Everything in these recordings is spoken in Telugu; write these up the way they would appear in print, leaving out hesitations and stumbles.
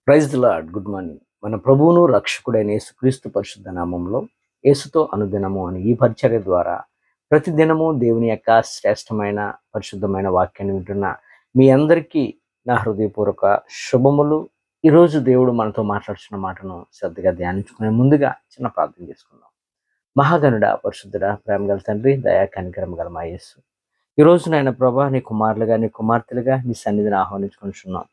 Praise the Lord. Good morning. మన ప్రభువును రక్షకుడైన యేసుక్రీస్తు పరిశుద్ధ నామంలో యేసుతో అనుదినము అని ఈ పరిచర్య ద్వారా ప్రతిదినము దేవుని యొక్క శ్రేష్టమైన పరిశుద్ధమైన వాక్యాన్ని వింటున్న మీ అందరికీ నా హృదయపూర్వక శుభములు. ఈరోజు దేవుడు మనతో మాట్లాడుతున్న మాటను శ్రద్ధగా ధ్యానించుకునే ముందుగా చిన్న ప్రార్థన చేసుకుందాం. మహాగణుడ, పరిశుద్ధుడ, ప్రేమగల తండ్రి, దయా కనికరం గల మా యేసు, ఈరోజు నాయన ప్రభా, నీ కుమారులుగా నీ కుమార్తెలుగా నీ సన్నిధిని ఆహ్వానించుకుంటున్నాం.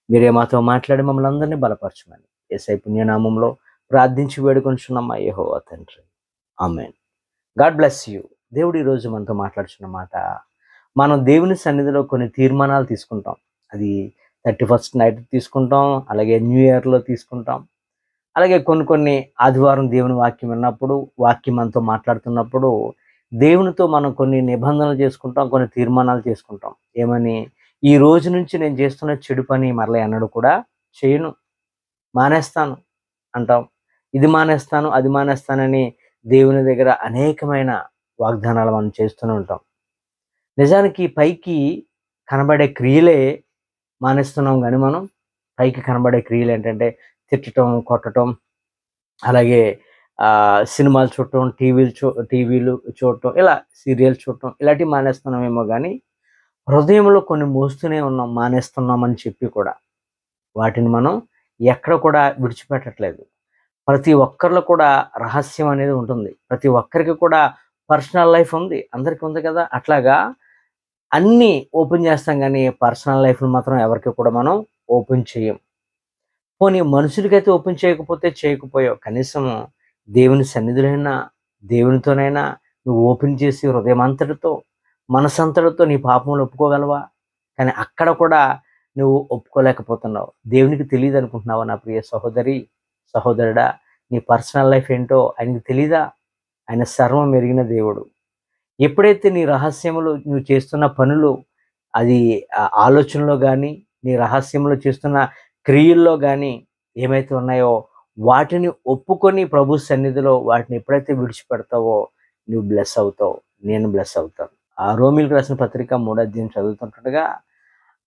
మీరే మాతో మాట్లాడి మమ్మల్ని అందరినీ బలపరచమని యేసయ్య పుణ్యనామంలో ప్రార్థించి వేడుకొంచున్నాం మా యెహోవా తండ్రి. ఆమేన్. God bless you. దేవుడు ఈరోజు మనతో మాట్లాడుతున్న మాట, మనం దేవుని సన్నిధిలో కొన్ని తీర్మానాలు తీసుకుంటాం. అది 31st నైట్ తీసుకుంటాం, అలాగే న్యూ ఇయర్లో తీసుకుంటాం, అలాగే కొన్ని ఆదివారం దేవుని వాక్యం విన్నప్పుడు, వాక్యం మనతో మాట్లాడుతున్నప్పుడు దేవునితో మనం కొన్ని నిబంధనలు చేసుకుంటాం, కొన్ని తీర్మానాలు చేసుకుంటాం. ఏమని? ఈ రోజు నుంచి నేను చేస్తున్న చెడు పని మరలా ఎన్నడూ కూడా చేయను, మానేస్తాను అంటాం. ఇది మానేస్తాను, అది మానేస్తానని దేవుని దగ్గర అనేకమైన వాగ్దానాలు మనం చేస్తూనే ఉంటాం. నిజానికి పైకి కనబడే క్రియలే మానేస్తున్నాం, కానీ మనం పైకి కనబడే క్రియలు ఏంటంటే తిట్టడం, కొట్టడం, అలాగే సినిమాలు చూడటం, టీవీలు చూడటం, ఇలా సీరియల్ చూడటం, ఇలాంటివి మానేస్తున్నామేమో కానీ హృదయంలో కొన్ని మోస్తూనే ఉన్నాం, మానేస్తున్నామని చెప్పి కూడా వాటిని మనం ఎక్కడ కూడా విడిచిపెట్టట్లేదు. ప్రతి ఒక్కరిలో కూడా రహస్యం అనేది ఉంటుంది. ప్రతి ఒక్కరికి కూడా పర్సనల్ లైఫ్ ఉంది, అందరికీ ఉంది కదా. అట్లాగా అన్నీ ఓపెన్ చేస్తాం, కానీ పర్సనల్ లైఫ్ని మాత్రం ఎవరికి కూడా మనం ఓపెన్ చేయం. పోనీ మనుషులకైతే ఓపెన్ చేయకపోయావు, కనీసం దేవుని సన్నిధిలోనైనా, దేవునితోనైనా నువ్వు ఓపెన్ చేసి హృదయమంతటితో, మనసంతటితో నీ పాపములు ఒప్పుకోగలవా? కానీ అక్కడ కూడా నువ్వు ఒప్పుకోలేకపోతున్నావు. దేవునికి తెలియదు అనుకుంటున్నావా నా ప్రియ సహోదరి, సహోదరుడా? నీ పర్సనల్ లైఫ్ ఏంటో ఆయనకి తెలీదా? ఆయన సర్వం ఎరిగిన దేవుడు. ఎప్పుడైతే నీ రహస్యములు, నువ్వు చేస్తున్న పనులు, అది ఆలోచనలో కానీ, నీ రహస్యంలో చేస్తున్న క్రియల్లో కానీ ఏమైతే ఉన్నాయో వాటిని ఒప్పుకొని ప్రభు సన్నిధిలో వాటిని ఎప్పుడైతే విడిచిపెడతావో నువ్వు బ్లెస్ అవుతావు, నేను బ్లెస్ అవుతాను. ఆ రోమీయులకు రాసిన పత్రిక 3వ అధ్యాయం చదువుతుండగా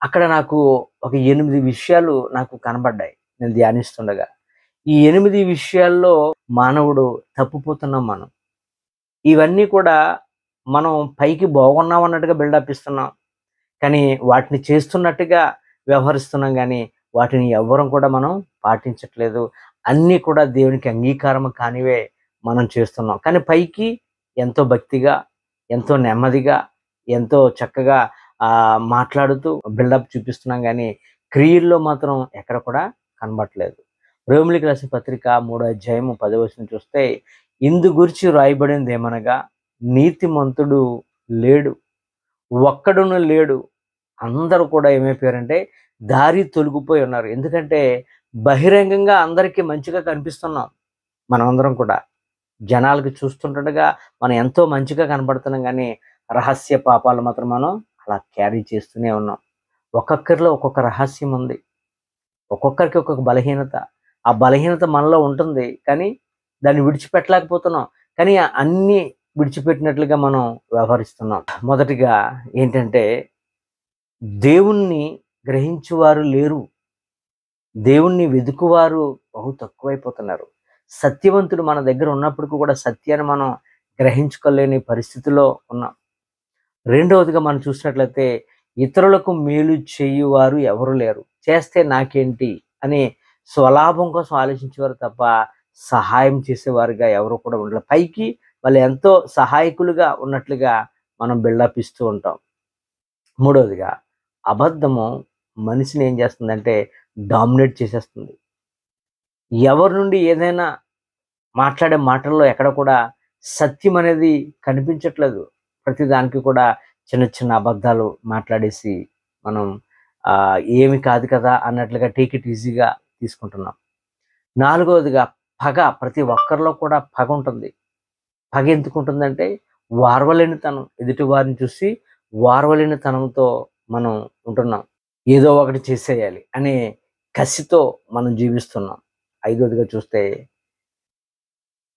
అక్కడ నాకు ఒక 8 విషయాలు నాకు కనబడ్డాయి నేను ధ్యానిస్తుండగా. ఈ 8 విషయాల్లో మానవుడు తప్పిపోతున్నాం మనం. ఇవన్నీ కూడా మనం పైకి బాగున్నాం అన్నట్టుగా బిల్డప్ ఇస్తున్నాం, కానీ వాటిని చేస్తున్నట్టుగా వ్యవహరిస్తున్నాం, కానీ వాటిని ఎవ్వరం కూడా మనం పాటించట్లేదు. అన్నీ కూడా దేవునికి అంగీకారం కానివే మనం చేస్తున్నాం, కానీ పైకి ఎంతో భక్తిగా, ఎంతో నెమ్మదిగా, ఎంతో చక్కగా మాట్లాడుతూ బిల్డప్ చూపిస్తున్నాం, కానీ క్రియల్లో మాత్రం ఎక్కడ కూడా కనబడట్లేదు. రోమీయులకు రాసిన పత్రిక 3వ అధ్యాయం 10వ వచనం చూస్తే, ఇందు గురించి రాయబడింది ఏమనగా, నీతిమంతుడు లేడు, ఒక్కడును లేడు, అందరూ కూడా ఏమైపోయారంటే దారి తొలగిపోయి ఉన్నారు. ఎందుకంటే బహిరంగంగా అందరికీ మంచిగా కనిపిస్తున్నాం. మనమందరం కూడా జనాలకి చూస్తుండగా మనం ఎంతో మంచిగా కనబడుతున్నాం, కానీ రహస్య పాపాలు మాత్రం మనం అలా క్యారీ చేస్తూనే ఉన్నాం. ఒక్కొక్కరిలో ఒక్కొక్క రహస్యం ఉంది, ఒక్కొక్కరికి ఒక్కొక్క బలహీనత. ఆ బలహీనత మనలో ఉంటుంది, కానీ దాన్ని విడిచిపెట్టలేకపోతున్నాం. కానీ అన్నీ విడిచిపెట్టినట్లుగా మనం వ్యవహరిస్తున్నాం. మొదటిగా ఏంటంటే, దేవుణ్ణి గ్రహించువారు లేరు, దేవుణ్ణి వెతుకువారు బహు తక్కువైపోతున్నారు. సత్యవంతుడు మన దగ్గర ఉన్నప్పటికీ కూడా సత్యాన్ని మనం గ్రహించుకోలేని పరిస్థితిలో ఉన్నాం. రెండవదిగా మనం చూసినట్లయితే, ఇతరులకు మేలు చేయువారు ఎవరు లేరు. చేస్తే నాకేంటి అని స్వలాభం కోసం ఆలోచించేవారు తప్ప సహాయం చేసేవారుగా ఎవరు కూడా ఉండలేదు. పైకి వాళ్ళు ఎంతో సహాయకులుగా ఉన్నట్లుగా మనం బిల్డప్ ఇస్తూ ఉంటాం. మూడవదిగా, అబద్ధము మనిషిని ఏం చేస్తుందంటే డామినేట్ చేసేస్తుంది. ఎవరి నుండి ఏదైనా మాట్లాడే మాటల్లో ఎక్కడ కూడా సత్యం అనేది కనిపించట్లేదు. ప్రతిదానికి కూడా చిన్న చిన్న అబద్ధాలు మాట్లాడేసి మనం ఏమి కాదు కదా అన్నట్లుగా టేక్ ఇట్ ఈజీగా తీసుకుంటున్నాం. నాలుగవదిగా, పగ. ప్రతి ఒక్కరిలో కూడా పగ ఉంటుంది. పగ ఎందుకు ఉంటుందంటే వార్వలేనితనం, ఎదుటి వారిని చూసి వార్వలేనితనంతో మనం ఉంటున్నాం. ఏదో ఒకటి చేసేయాలి అనే కసితో మనం జీవిస్తున్నాం. ఐదవదిగా చూస్తే,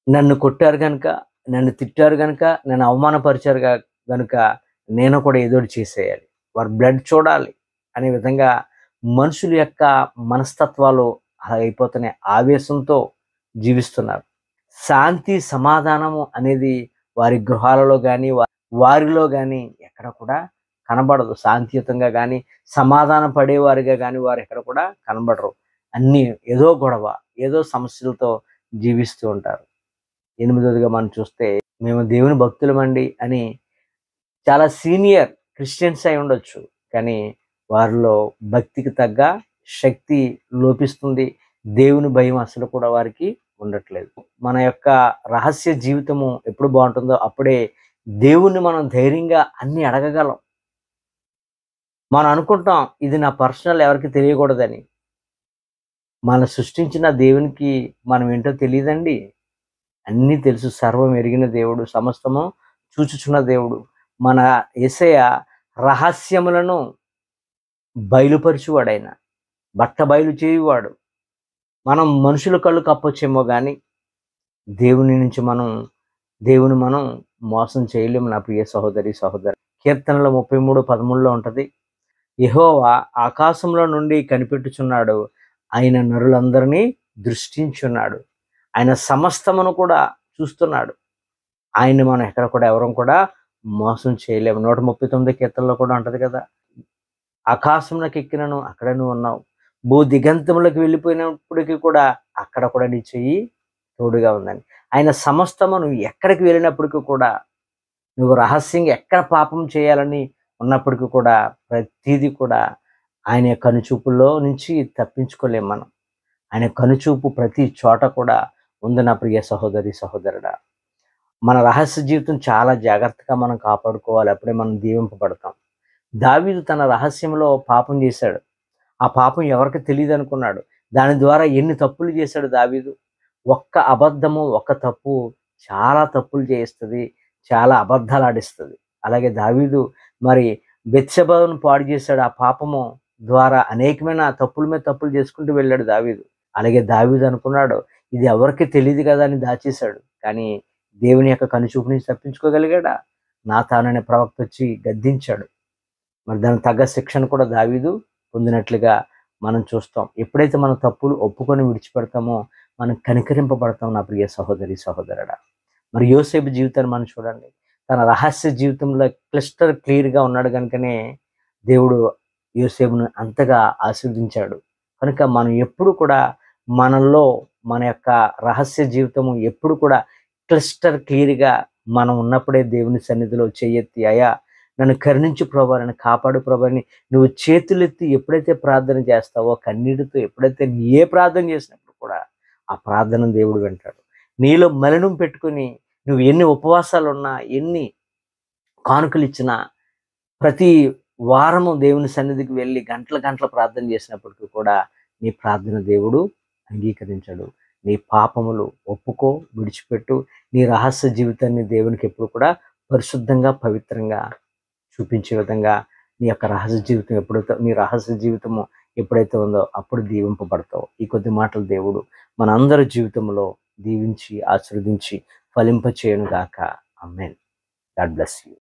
నన్ను కొట్టారు కనుక, నన్ను తిట్టారు కనుక, నన్ను అవమానపరిచారు కనుక నేను కూడా ఏదో ఒకటి చేసేయాలి, వారి బ్లడ్ చూడాలి అనే విధంగా మనుషుల యొక్క మనస్తత్వాలు అలా అయిపోతున్నాయి. ఆవేశంతో జీవిస్తున్నారు. శాంతి సమాధానము అనేది వారి గృహాలలో కానీ వారిలో కానీ ఎక్కడ కూడా కనబడదు. శాంతియుతంగా కానీ సమాధానం పడేవారిగా కానీ వారు ఎక్కడ కూడా కనబడరు. అన్నీ ఏదో గొడవ, ఏదో సమస్యలతో జీవిస్తూ ఉంటారు. ఎనిమిదవదిగా మనం చూస్తే, మేము దేవుని భక్తులమండి అని చాలా సీనియర్ క్రిస్టియన్స్ అయి ఉండొచ్చు, కానీ వారిలో భక్తికి తగ్గ శక్తి లోపిస్తుంది. దేవుని భయం అసలు కూడా వారికి ఉండట్లేదు. మన యొక్క రహస్య జీవితము ఎప్పుడు బాగుంటుందో అప్పుడే దేవుణ్ణి మనం ధైర్యంగా అన్ని అడగగలం. మనం అనుకుంటాం ఇది నా పర్సనల్, ఎవరికి తెలియకూడదని. మనం సృష్టించిన దేవునికి మనం ఏంటో తెలియదండి. అన్నీ తెలుసు. సర్వం ఎరిగిన దేవుడు, సమస్తము చూచుచున్న దేవుడు. మన యేసయ్య రహస్యములను బయలుపరచువాడైన, బట్ట బయలు చేయువాడు. మనం మనుషుల కళ్ళు కప్పొచ్చేమో కానీ దేవుని మనం మోసం చేయలేము నా ప్రియ సహోదరి సహోదరు. కీర్తనలో 33:13 ఉంటది, యెహోవా ఆకాశంలో నుండి కనిపెట్టుచున్నాడు, ఆయన నరులందరినీ దృష్టించున్నాడు, ఆయన సమస్తమును కూడా చూస్తున్నాడు. ఆయన్ని మనం ఎక్కడ కూడా ఎవరం కూడా మోసం చేయలేము. 139 కీర్తనలో కూడా ఉంటది కదా, ఆకాశంలోకి ఎక్కినను అక్కడ నువ్వు ఉన్నావు, భూ దిగంతములకు వెళ్ళిపోయినప్పటికీ కూడా అక్కడ కూడా నీ చెయ్యి తోడుగా ఉందని. ఆయన సమస్తము నువ్వు ఎక్కడికి వెళ్ళినప్పటికీ కూడా, నువ్వు రహస్యంగా ఎక్కడ పాపం చేయాలని ఉన్నప్పటికీ కూడా ప్రతిదీ కూడా ఆయన కనుచూపుల్లో నుంచి తప్పించుకోలేం మనం. ఆయన కనుచూపు ప్రతి చోట కూడా ఉంది నా ప్రియ సహోదరి సహోదరుడా. మన రహస్య జీవితం చాలా జాగ్రత్తగా మనం కాపాడుకోవాలి, అప్పుడే మనం దీవింపబడతాం. దావీదు తన రహస్యంలో పాపం చేశాడు. ఆ పాపం ఎవరికి తెలియదు అనుకున్నాడు. దాని ద్వారా ఎన్ని తప్పులు చేశాడు దావీదు. ఒక్క అబద్ధము, ఒక్క తప్పు చాలా తప్పులు చేయిస్తుంది, చాలా అబద్ధాలు ఆడిస్తుంది. అలాగే దావీదు మరి బెత్షెబను పాడు చేశాడు. ఆ పాపము ద్వారా అనేకమైన తప్పుల మీద తప్పులు చేసుకుంటూ వెళ్ళాడు దావీదు. అలాగే దావీదు అనుకున్నాడు ఇది ఎవరికి తెలియదు కదా అని దాచేశాడు. కానీ దేవుని యొక్క కనుచూపు నుంచి తప్పించుకోగలిగాడా? నాతాను అనే ప్రవక్త వచ్చి గద్దించాడు. మరి దానికి తగ్గ శిక్షణ కూడా దావీదు పొందినట్లుగా మనం చూస్తాం. ఎప్పుడైతే మనం తప్పులు ఒప్పుకొని విడిచిపెడతామో మనం కనికరింపబడతాం నా ప్రియ సహోదరి సహోదరుడా. మరి యోసేపు జీవితాన్ని మనం చూడండి. తన రహస్య జీవితంలో క్లియర్గా ఉన్నాడు కనుకనే దేవుడు యోసేపును అంతగా ఆశీర్వదించాడు. కనుక మనం ఎప్పుడు కూడా మనలో మన యొక్క రహస్య జీవితము ఎప్పుడు కూడా క్లియర్గా మనం ఉన్నప్పుడే దేవుని సన్నిధిలో చేయెత్తి, అయ్యా నన్ను కరుణించు ప్రభువా, నన్ను కాపాడు ప్రభువా అని నువ్వు చేతులెత్తి ఎప్పుడైతే ప్రార్థన చేస్తావో, కన్నీటితో ఎప్పుడైతే ఏ ప్రార్థన చేసినప్పుడు కూడా ఆ ప్రార్థన దేవుడు వింటాడు. నీలో మలినం పెట్టుకుని నువ్వు ఎన్ని ఉపవాసాలు ఉన్నా, ఎన్ని కానుకలు ఇచ్చినా, ప్రతి వారము దేవుని సన్నిధికి వెళ్ళి గంటల గంటల ప్రార్థన చేసినప్పటికీ కూడా నీ ప్రార్థన దేవుడు అంగీకరించాడు. నీ పాపములు ఒప్పుకో, విడిచిపెట్టు. నీ రహస్య జీవితాన్ని దేవునికి ఎప్పుడు కూడా పరిశుద్ధంగా, పవిత్రంగా చూపించే విధంగా నీ యొక్క రహస్య జీవితము ఎప్పుడైతే ఉందో అప్పుడు దీవింపబడతావు. ఈ కొద్ది మాటలు దేవుడు మనందరి జీవితంలో దీవించి ఆశీర్వదించి ఫలింపచేయును గాక. ఆమేన్. God bless you.